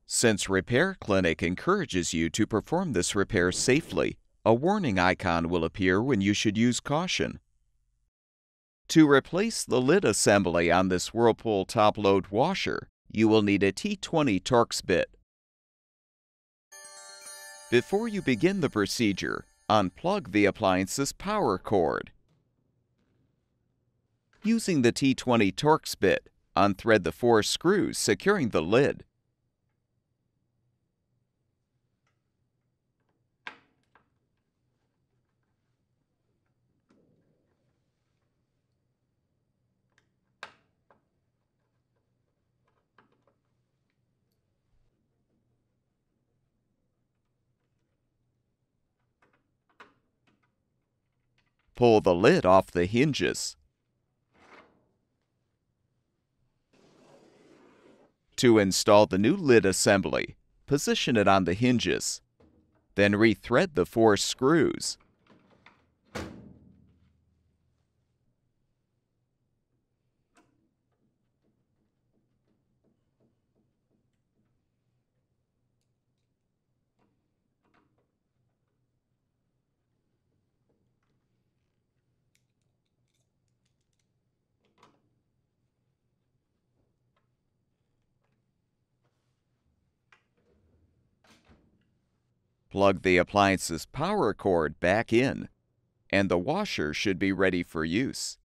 Since Repair Clinic encourages you to perform this repair safely, a warning icon will appear when you should use caution. To replace the lid assembly on this Whirlpool top-load washer, you will need a T20 Torx bit. Before you begin the procedure, unplug the appliance's power cord. Using the T20 Torx bit, unthread the 4 screws securing the lid. Pull the lid off the hinges. To install the new lid assembly, position it on the hinges. Then rethread the 4 screws. Plug the appliance's power cord back in, and the washer should be ready for use.